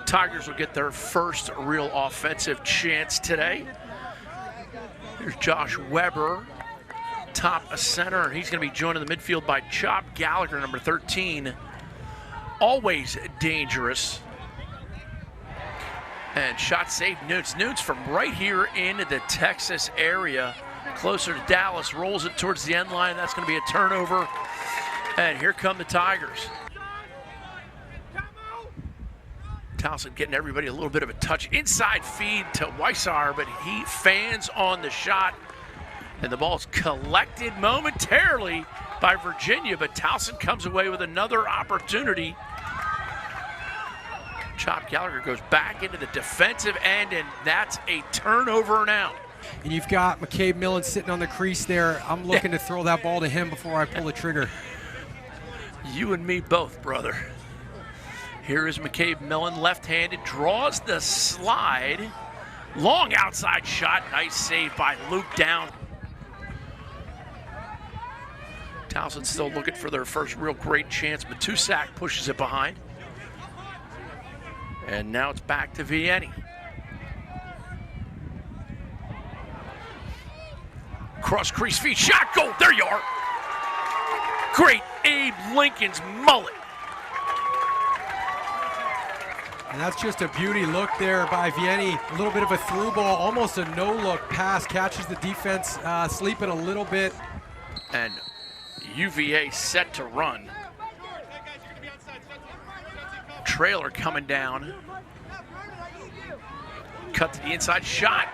Tigers will get their first real offensive chance today. Here's Josh Weber, top center, and he's going to be joined in the midfield by Chop Gallagher, number 13. Always dangerous. And shot saved Newts. Newts from right here in the Texas area, closer to Dallas, rolls it towards the end line. That's going to be a turnover. And here come the Tigers. Towson getting everybody a little bit of a touch. Inside feed to Weissar, but he fans on the shot. And the ball's collected momentarily by Virginia, but Towson comes away with another opportunity. Chop Gallagher goes back into the defensive end, and that's a turnover now. And you've got McCabe Millen sitting on the crease there. I'm looking to throw that ball to him before I pull the trigger. You and me both, brother. Here is McCabe Millen, left-handed, draws the slide. Long outside shot, nice save by Luke Down. Towson still looking for their first real great chance. Matusak pushes it behind. And now it's back to Vienny. Cross crease feed, shot, goal, there you are. Great Abe Lincoln's mullet. And that's just a beauty look there by Vienny. A little bit of a through ball, almost a no-look pass, catches the defense sleeping a little bit. And UVA set to run. Trailer coming down. Cut to the inside, shot.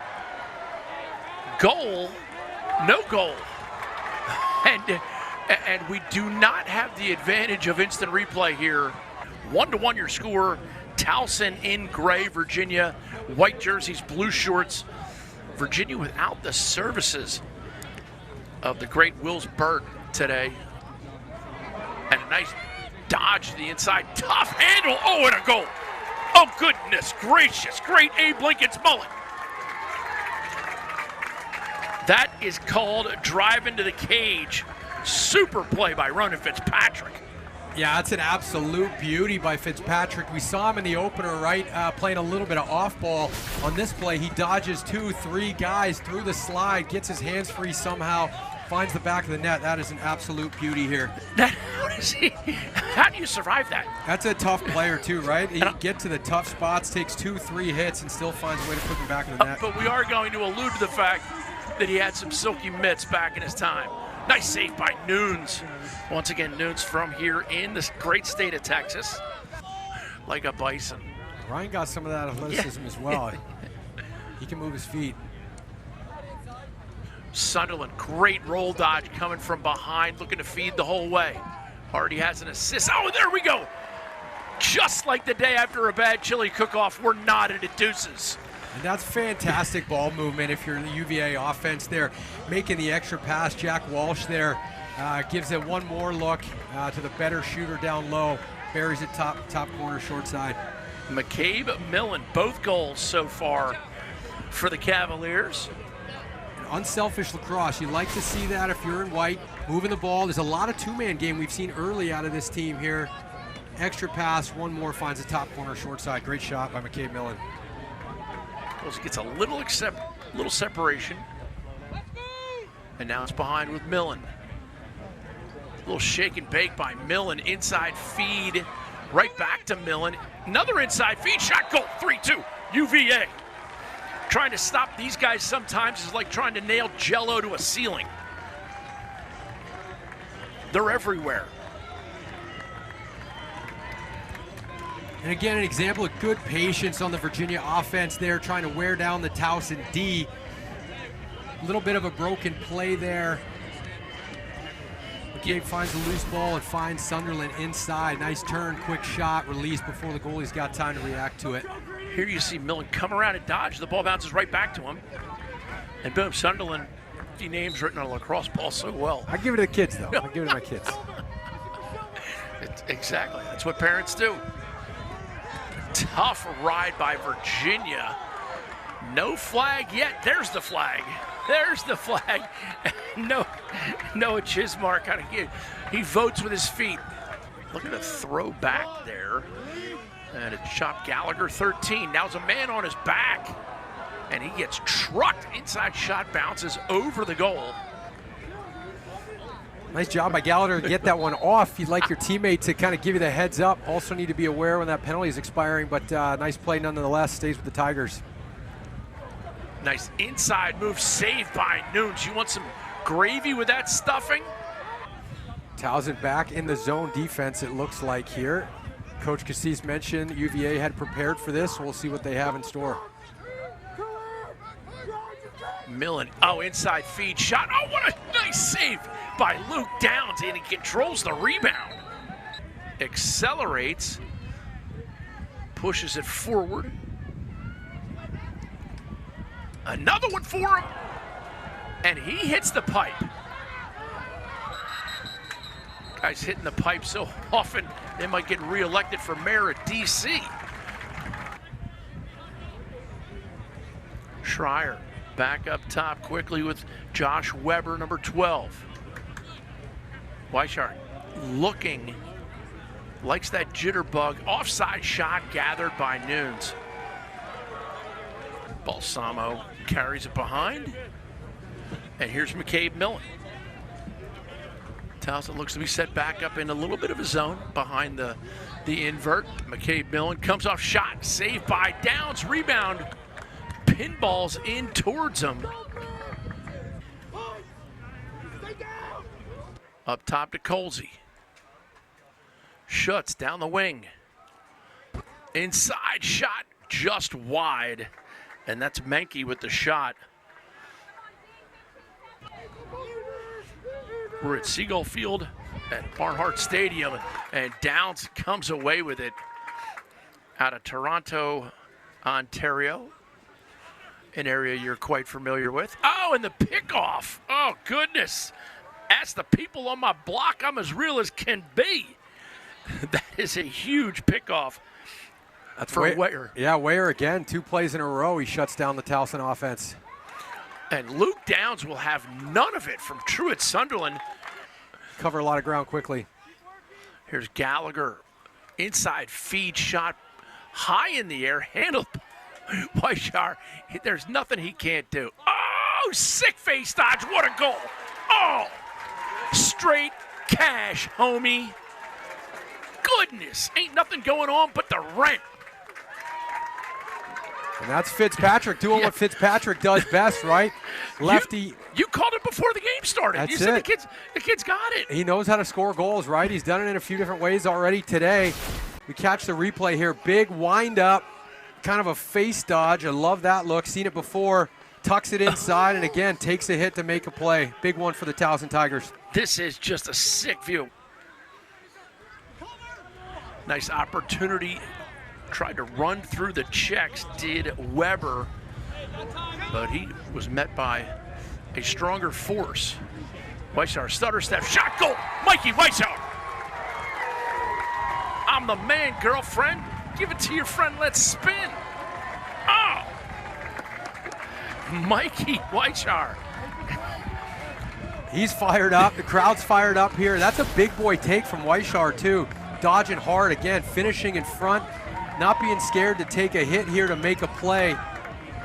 Goal, no goal. And we do not have the advantage of instant replay here. 1-1 your score. Towson in gray, Virginia, white jerseys, blue shorts. Virginia without the services of the great Wills Burt today. And a nice dodge to the inside, tough handle, oh, and a goal. Oh, goodness gracious, great Abe Lincoln's mullet. That is called drive into the cage. Super play by Ronan Fitzpatrick. Yeah, that's an absolute beauty by Fitzpatrick. We saw him in the opener, right, playing a little bit of off ball. On this play, he dodges 2-3 guys through the slide, gets his hands free somehow, finds the back of the net. That is an absolute beauty here. How do you survive that? That's a tough player too, right? He get to the tough spots, takes 2-3 hits, and still finds a way to put them back in the net. But we are going to allude to the fact that he had some silky mitts back in his time. Nice save by Nunes. Once again, Nunes from here in this great state of Texas. Like a bison. Ryan got some of that athleticism as well. He can move his feet. Sunderland, great roll dodge coming from behind, looking to feed the whole way. Already has an assist. Oh, there we go. Just like the day after a bad chili cook-off, we're knotted at deuces. And that's fantastic ball movement if you're the UVA offense there. Making the extra pass, Jack Walsh there gives it one more look to the better shooter down low. Buries it top corner, short side. McCabe Millen, both goals so far for the Cavaliers. An unselfish lacrosse. You like to see that if you're in white, moving the ball. There's a lot of two-man game we've seen early out of this team here. Extra pass, one more, finds the top corner, short side. Great shot by McCabe Millen. Gets a little separation. And now it's behind with Millen. A little shake and bake by Millen. Inside feed, right back to Millen. Another inside feed, shot, goal, 3-2, UVA. Trying to stop these guys sometimes is like trying to nail Jell-O to a ceiling. They're everywhere. And again, an example of good patience on the Virginia offense there, trying to wear down the Towson D. A little bit of a broken play there. McCabe finds a loose ball and finds Sunderland inside. Nice turn, quick shot, release before the goalie's got time to react to it. Here you see Millen come around and dodge. The ball bounces right back to him. And boom, Sunderland, the name's written on a lacrosse ball so well. I give it to the kids, though. I give it to my kids. Exactly, that's what parents do. Tough ride by Virginia. No flag yet. There's the flag. There's the flag. Noah Chismar kind of he votes with his feet. Looking to throw back there. And it's shot Gallagher 13. Now it's a man on his back. And he gets trucked. Inside shot bounces over the goal. Nice job by Gallagher to get that one off. You'd like your teammate to kind of give you the heads up. Also need to be aware when that penalty is expiring, but nice play nonetheless. Stays with the Tigers. Nice inside move saved by Nunes. You want some gravy with that stuffing? Towson back in the zone defense, it looks like here. Coach Cassis mentioned UVA had prepared for this. We'll see what they have in store. Millen, inside feed shot. Oh, what a nice save by Luke Downs, and he controls the rebound. Accelerates, pushes it forward. Another one for him, and he hits the pipe. Guys hitting the pipe so often, they might get reelected for mayor of DC. Schreier back up top quickly with Josh Weber, number 12. Weishart looking, likes that jitterbug. Offside shot gathered by Nunes. Balsamo carries it behind. And here's McCabe Millen. Towson looks to be set back up in a little bit of a zone behind the invert. McCabe Millen comes off shot, saved by Downs, rebound. Pinballs in towards him. Up top to Colsey. Schutz down the wing. Inside shot just wide. And that's Menke with the shot. We're at Seagull Field at Barnhart Stadium, and Downs comes away with it out of Toronto, Ontario, an area you're quite familiar with. Oh, and the pickoff. Oh, goodness. Ask the people on my block, I'm as real as can be. That is a huge pickoff. That's for Weyer. Yeah, Weyer again, 2 plays in a row. He shuts down the Towson offense. And Luke Downs will have none of it from Truett Sunderland. Cover a lot of ground quickly. Here's Gallagher. Inside feed shot high in the air, handled by Weishar. There's nothing he can't do. Oh, sick face dodge. What a goal. Oh, straight cash, homie. Goodness, ain't nothing going on but the rent. And that's Fitzpatrick doing what Fitzpatrick does best, right? Lefty. You called it before the game started. That's you said it. The kid's got it. He knows how to score goals, right? He's done it in a few different ways already today. We catch the replay here. Big wind up, kind of a face dodge. I love that look. Seen it before. Tucks it inside and again takes a hit to make a play. Big one for the Towson Tigers. This is just a sick view. Nice opportunity. Tried to run through the checks, did Weber, but he was met by a stronger force. Weishaupt, stutter step, shot, goal, Mikey Weishaupt. I'm the man, girlfriend. Give it to your friend, let's spin. Oh! Mikey Weishaupt. He's fired up, the crowd's fired up here. That's a big boy take from Weishaupt too. Dodging hard again, finishing in front. Not being scared to take a hit here to make a play.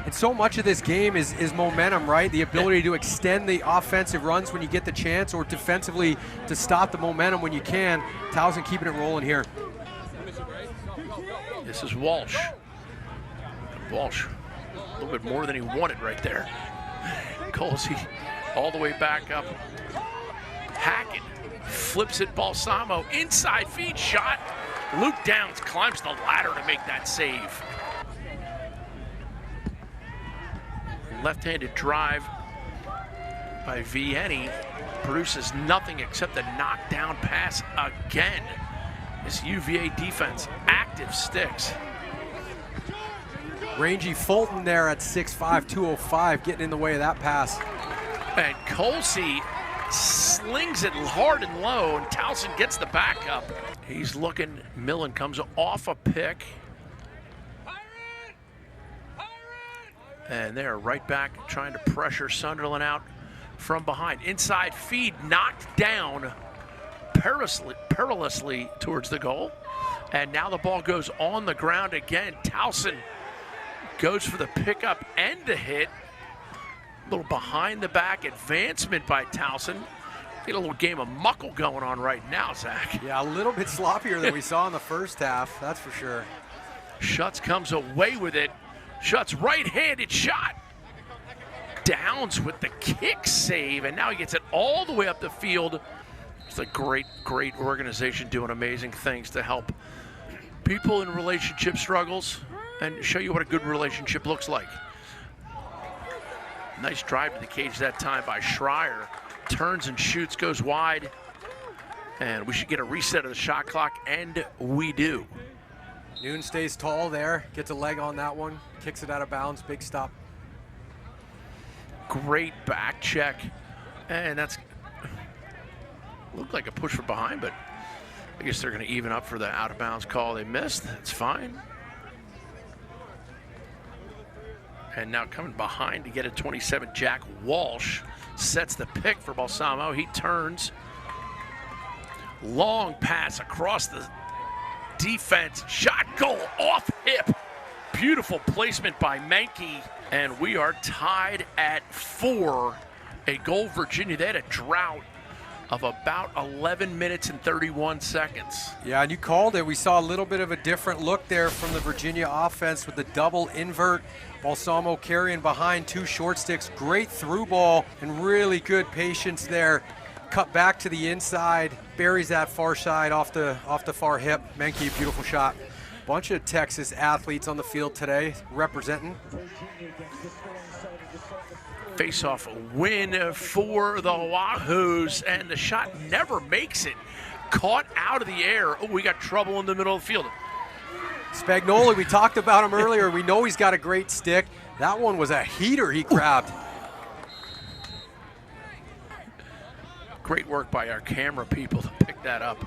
And so much of this game is momentum, right? The ability to extend the offensive runs when you get the chance, or defensively to stop the momentum when you can. Towson keeping it rolling here. This is Walsh. Walsh, a little bit more than he wanted right there. Colsey all the way back up. Hackett flips it, Balsamo, inside feed shot. Luke Downs climbs the ladder to make that save. Left-handed drive by Vianney produces nothing except a knockdown pass again. This UVA defense, active sticks. Rangy Fulton there at 6'5", 205, getting in the way of that pass. And Colsey slings it hard and low, and Towson gets the backup. He's looking, Millen comes off a pick. And they're right back trying to pressure Sunderland out from behind. Inside feed knocked down perilously towards the goal. And now the ball goes on the ground again. Towson goes for the pickup and the hit. A little behind the back advancement by Towson. Get a little game of muckle going on right now, Zach. Yeah, a little bit sloppier than we saw in the first half, that's for sure. Schutz comes away with it. Schutz right-handed shot. Downs with the kick save, and now he gets it all the way up the field. It's a great, great organization doing amazing things to help people in relationship struggles and show you what a good relationship looks like. Nice drive to the cage that time by Schreier. Turns and shoots, goes wide. And we should get a reset of the shot clock, and we do. Noon stays tall there, gets a leg on that one, kicks it out of bounds, big stop. Great back check. And that's looked like a push from behind, but I guess they're going to even up for the out of bounds call they missed. That's fine. And now coming behind to get a 27, Jack Walsh sets the pick for Balsamo. He turns. Long pass across the defense. Shot, goal, off hip. Beautiful placement by Menke. And we are tied at 4. A goal, Virginia. They had a drought of about 11 minutes and 31 seconds. Yeah, and you called it. We saw a little bit of a different look there from the Virginia offense with the double invert. Balsamo carrying behind 2 short sticks. Great through ball and really good patience there. Cut back to the inside, buries that far side off the far hip. Menke, beautiful shot. Bunch of Texas athletes on the field today representing. Face-off win for the Wahoos, and the shot never makes it. Caught out of the air. Oh, we got trouble in the middle of the field. Spagnoli, we talked about him earlier. We know he's got a great stick. That one was a heater he grabbed. Great work by our camera people to pick that up.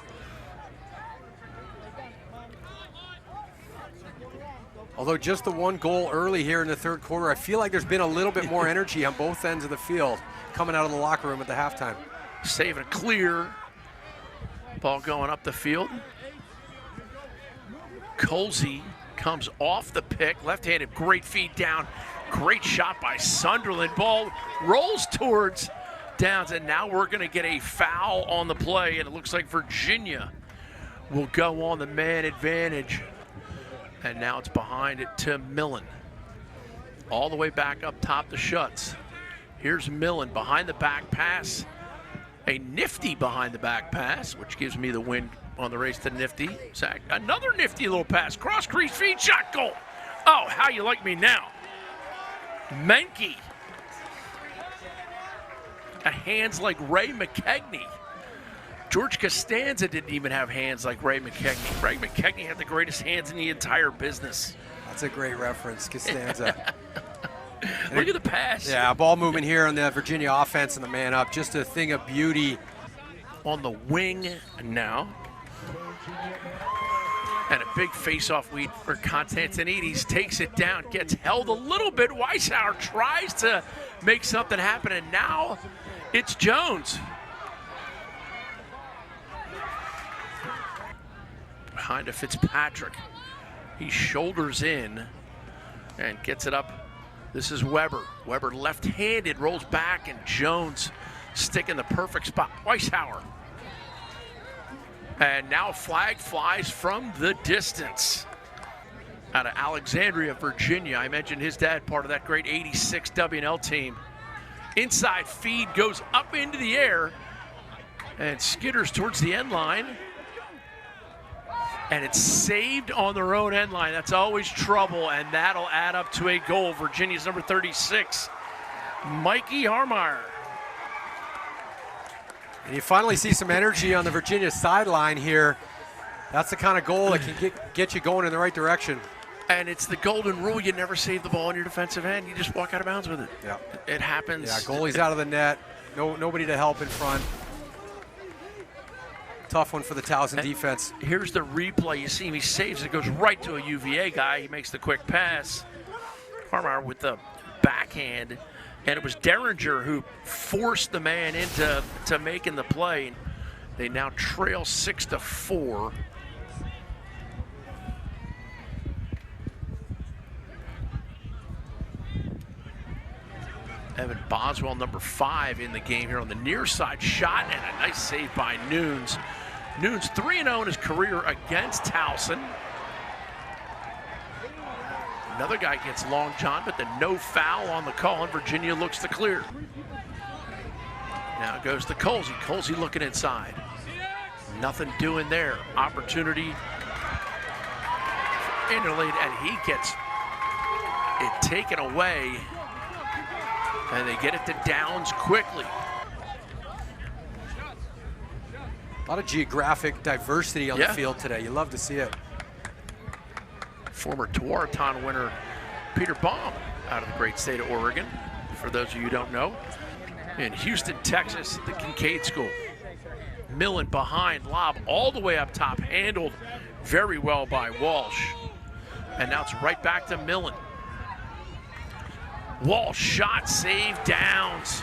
Although just the 1 goal early here in the third quarter, I feel like there's been a little bit more energy on both ends of the field coming out of the locker room at the halftime. Save and clear. Ball going up the field. Colsey comes off the pick, left-handed, great feed down. Great shot by Sunderland. Ball rolls towards Downs, and now we're going to get a foul on the play, and it looks like Virginia will go on the man advantage. And now it's behind it to Millen. All the way back up top to Schutz. Here's Millen behind the back pass. A nifty behind the back pass, which gives me the win on the race to nifty. Zach, another nifty little pass. Cross crease feed, shot, goal. Oh, how you like me now. Menke. A hands like Ray McKegney. George Costanza didn't even have hands like Ray McKegney. Ray McKegney had the greatest hands in the entire business. That's a great reference, Costanza. Look at the pass. Yeah, ball movement here on the Virginia offense and the man up. Just a thing of beauty. On the wing now. And a big face-off lead for Constantinides. Takes it down, gets held a little bit. Weishauer tries to make something happen, and now it's Jones. Behind to Fitzpatrick. He shoulders in and gets it up. This is Weber. Weber left-handed, rolls back, and Jones sticking the perfect spot. Weishauer. And now flag flies from the distance. Out of Alexandria, Virginia. I mentioned his dad, part of that great 86 W&L team. Inside feed goes up into the air and skitters towards the end line. And it's saved on their own end line. That's always trouble, and that'll add up to a goal. Virginia's number 36, Mikey Harmeyer. And you finally see some energy on the Virginia sideline here. That's the kind of goal that can get you going in the right direction. And it's the golden rule. You never save the ball in your defensive end. You just walk out of bounds with it. Yeah. It happens. Yeah, goalie's out of the net. Nobody to help in front. Tough one for the Towson defense. Here's the replay. You see him, he saves it, goes right to a UVA guy. He makes the quick pass. Harmeyer with the backhand. And it was Derringer who forced the man into making the play. They now trail 6-4. Evan Boswell, number 5 in the game here on the near side shot, and a nice save by Nunes. Nunes 3-0 in his career against Towson. Another guy gets long john, but the no foul on the call, and Virginia looks to clear. Now it goes to Colsey. Colsey looking inside. Nothing doing there. Opportunity for Interlade, and he gets it taken away. And they get it to Downs quickly. A lot of geographic diversity on the field today. You love to see it. Former Tewaaraton winner Peter Baum out of the great state of Oregon, for those of you who don't know. In Houston, Texas, the Kincaid School. Millen behind, lob all the way up top, handled very well by Walsh. And now it's right back to Millen. Walsh shot, save, Downs.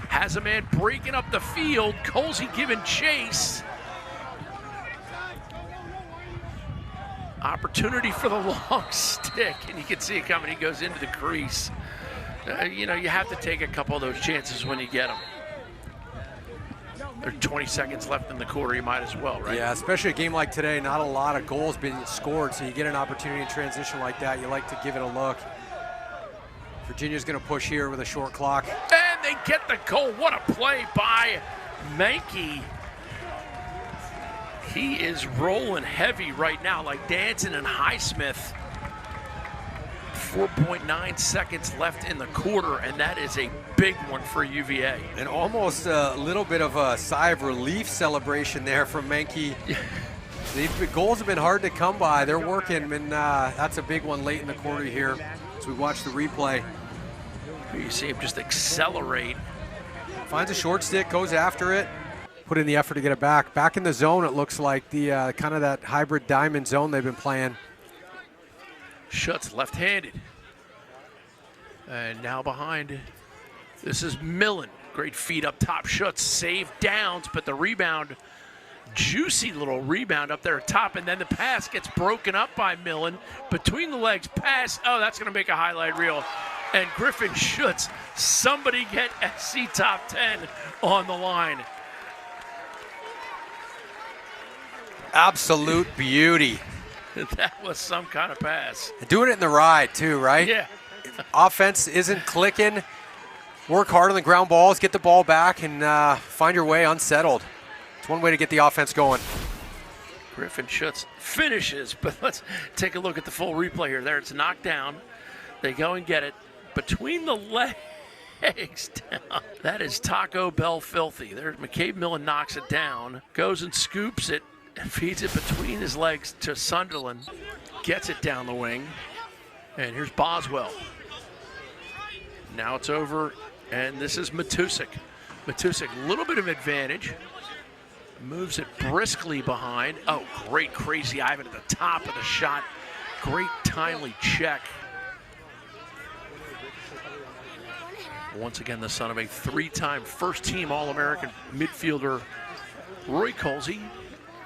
Has a man breaking up the field. Colsey giving chase. Opportunity for the long stick, and you can see it coming. He goes into the crease. You know, you have to take a couple of those chances when you get them. There's 20 seconds left in the quarter, you might as well, right? Yeah, especially a game like today, not a lot of goals being scored, so you get an opportunity in transition like that, you like to give it a look. Virginia's gonna push here with a short clock. And they get the goal. What a play by Mankey. He is rolling heavy right now, like Danson and Highsmith. 4.9 seconds left in the quarter, and that is a big one for UVA. And almost a little bit of a sigh of relief celebration there from Mankey. The goals have been hard to come by. They're working, and that's a big one late in the quarter here as we watch the replay. You see him just accelerate. Finds a short stick, goes after it. Put in the effort to get it back. Back in the zone, it looks like, the kind of that hybrid diamond zone they've been playing. Schutz left-handed. And now behind, this is Millen. Great feet up top. Schutz save Downs, but the rebound, juicy little rebound up there at top, and then the pass gets broken up by Millen. Between the legs, pass. Oh, that's going to make a highlight reel. And Griffin Schutz, somebody get SC Top 10 on the line. Absolute beauty. That was some kind of pass. Doing it in the ride too, right? Yeah. Offense isn't clicking. Work hard on the ground balls, get the ball back, and find your way unsettled. It's one way to get the offense going. Griffin Schutz finishes, but let's take a look at the full replay here. There, it's knocked down. They go and get it between the legs down. That is Taco Bell filthy. There's McCabe Millen, knocks it down, goes and scoops it, feeds it between his legs to Sunderland, gets it down the wing, and here's Boswell. Now it's over, and this is Matusik. Matusik, a little bit of advantage, moves it briskly behind. Oh, great Crazy Ivan at the top of the shot. Great timely check. Once again, the son of a 3-time first-team All-American midfielder, Roy Colsey.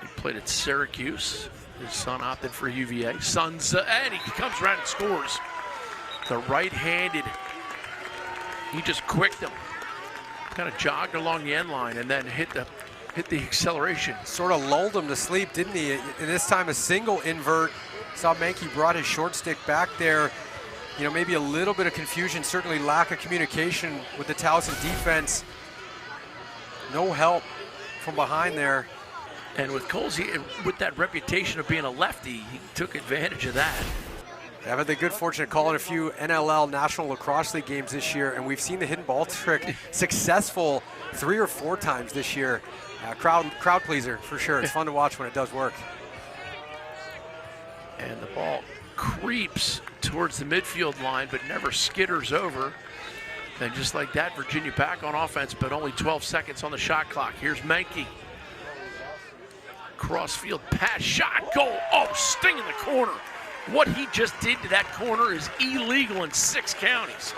He played at Syracuse. His son opted for UVA. And he comes around and scores. The right-handed, he just quicked him. Kind of jogged along the end line and then hit the acceleration. Sort of lulled him to sleep, didn't he? And this time a single invert. Saw Mankey brought his short stick back there. You know, maybe a little bit of confusion, certainly lack of communication with the Towson defense. No help from behind there. And with Colsey, with that reputation of being a lefty, he took advantage of that. I've had the good fortune of calling a few NLL National Lacrosse League games this year, and we've seen the hidden ball trick successful 3 or 4 times this year. Crowd pleaser, for sure. It's fun to watch when it does work. And the ball creeps towards the midfield line, but never skitters over. And just like that, Virginia back on offense, but only 12 seconds on the shot clock. Here's Mankey. Crossfield pass, shot, goal. Oh, sting in the corner. What he just did to that corner is illegal in 6 counties.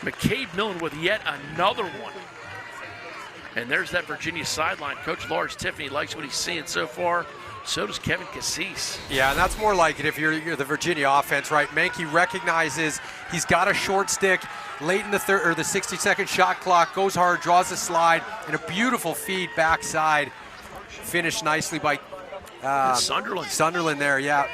McCabe Millen with yet another one. And there's that Virginia sideline. Coach Lars Tiffany likes what he's seeing so far. So does Kevin Cassis. Yeah, and that's more like it if you're the Virginia offense, right? Menke recognizes he's got a short stick late in the 60-second shot clock, goes hard, draws the slide, and a beautiful feed backside. Finished nicely by Sunderland. Sunderland there, yeah.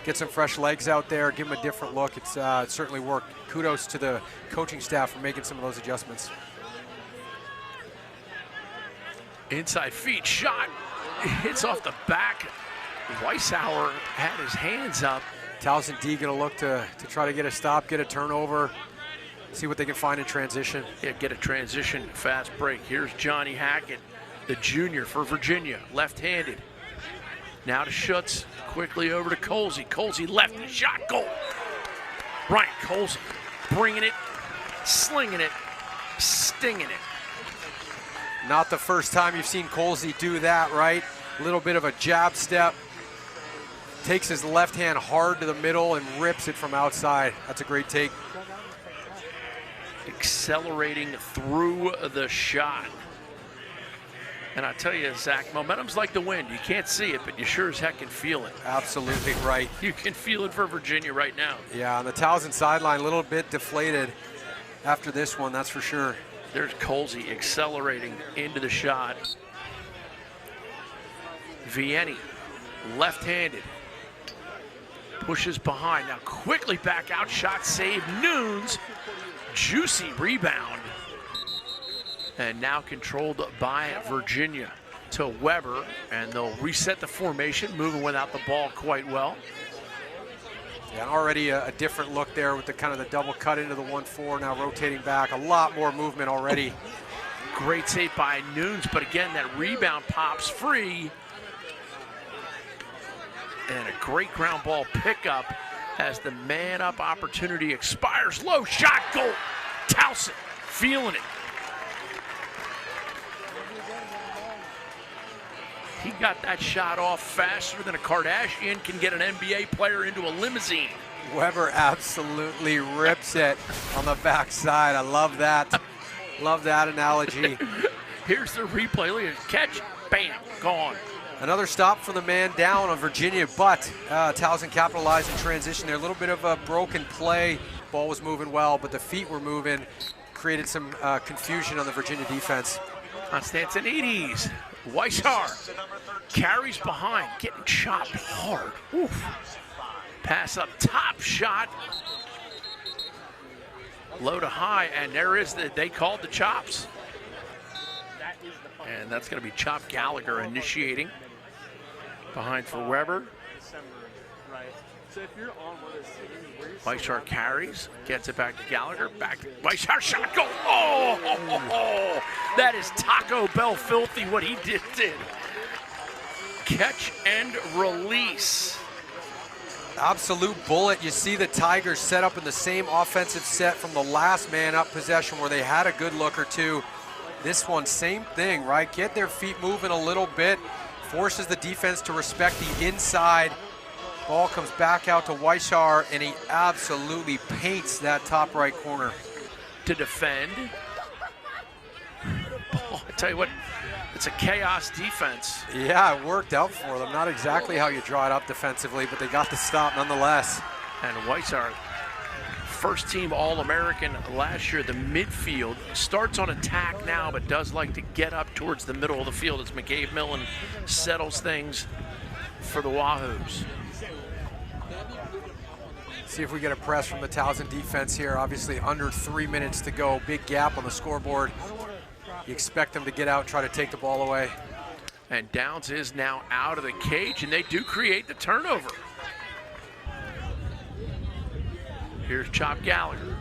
Get some fresh legs out there, give him a different look. It certainly worked. Kudos to the coaching staff for making some of those adjustments. Inside feed shot. Hits off the back. Weishauer had his hands up. Towson D gonna look to try to get a stop, get a turnover, see what they can find in transition. Yeah, get a transition fast break. Here's Johnny Hackett, the junior for Virginia, left-handed. Now to Schutz, quickly over to Colsey. Colsey left shot, goal. Ryan Colsey bringing it, slinging it, stinging it. Not the first time you've seen Colsey do that, right? A little bit of a jab step. Takes his left hand hard to the middle and rips it from outside. That's a great take. Accelerating through the shot. And I tell you, Zach, momentum's like the wind. You can't see it, but you sure as heck can feel it. Absolutely right. You can feel it for Virginia right now. Yeah, on the Towson sideline, a little bit deflated after this one, that's for sure. There's Colsey accelerating into the shot. Vianney, left-handed, pushes behind. Now quickly back out, shot save. Nunes, juicy rebound. And now controlled by Virginia to Weber, and they'll reset the formation, moving without the ball quite well. Yeah, already a different look there with the kind of the double cut into the 1-4, now rotating back. A lot more movement already. Great save by Nunes, but again, that rebound pops free. And a great ground ball pickup as the man-up opportunity expires. Low shot, goal. Towson feeling it. He got that shot off faster than a Kardashian can get an NBA player into a limousine. Weber absolutely rips it on the backside. I love that. Love that analogy. Here's the replay. Look at it. Catch, bam, gone. Another stop for the man down on Virginia, but Towson capitalized in transition there. A little bit of a broken play. Ball was moving well, but the feet were moving. Created some confusion on the Virginia defense. Constantinides. Weishauer carries behind, getting chopped hard. Oof. Pass up top, shot. Low to high, and there is they called the chops. And that's going to be Chop Gallagher initiating. Behind for Weber. Weishauer carries, gets it back to Gallagher. Back to Weishauer, shot, goal. Oh, that is Taco Bell filthy what he did. Catch and release. Absolute bullet. You see the Tigers set up in the same offensive set from the last man up possession where they had a good look or two. This one, same thing, right? Get their feet moving a little bit, forces the defense to respect the inside. Ball comes back out to Weishauer, and he absolutely paints that top right corner. To defend. Oh, I tell you what, it's a chaos defense. Yeah, it worked out for them. Not exactly how you draw it up defensively, but they got the stop nonetheless. And Weishauer, first team All-American last year, the midfield, starts on attack now, but does like to get up towards the middle of the field as McCabe Millen settles things for the Wahoos. See if we get a press from the Towson defense here. Obviously under 3 minutes to go. Big gap on the scoreboard. You expect them to get out and try to take the ball away. And Downs is now out of the cage, and they do create the turnover. Here's Chop Gallagher.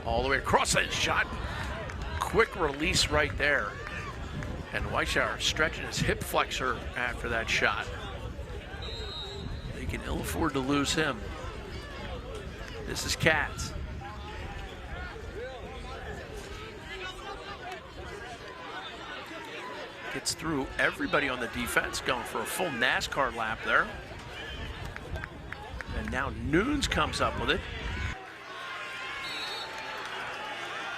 All the way across that shot. Quick release right there. And Weishauer stretching his hip flexor after that shot. They can ill afford to lose him. This is Katz. Gets through everybody on the defense, going for a full NASCAR lap there. And now Nunes comes up with it.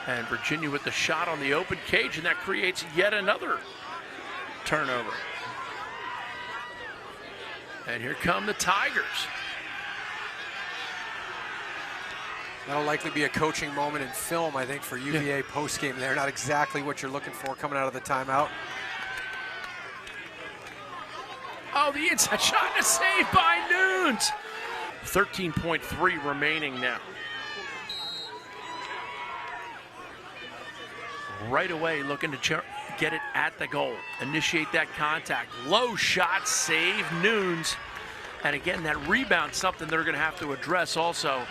And Virginia with the shot on the open cage, and that creates yet another turnover. And here come the Tigers. That'll likely be a coaching moment in film, I think, for UVA postgame there. Not exactly what you're looking for coming out of the timeout. Oh, the inside shot and a save by Nunes. 13.3 remaining now. Right away looking to get it at the goal. Initiate that contact. Low shot, save Nunes. And again, that rebound, something they're going to have to address also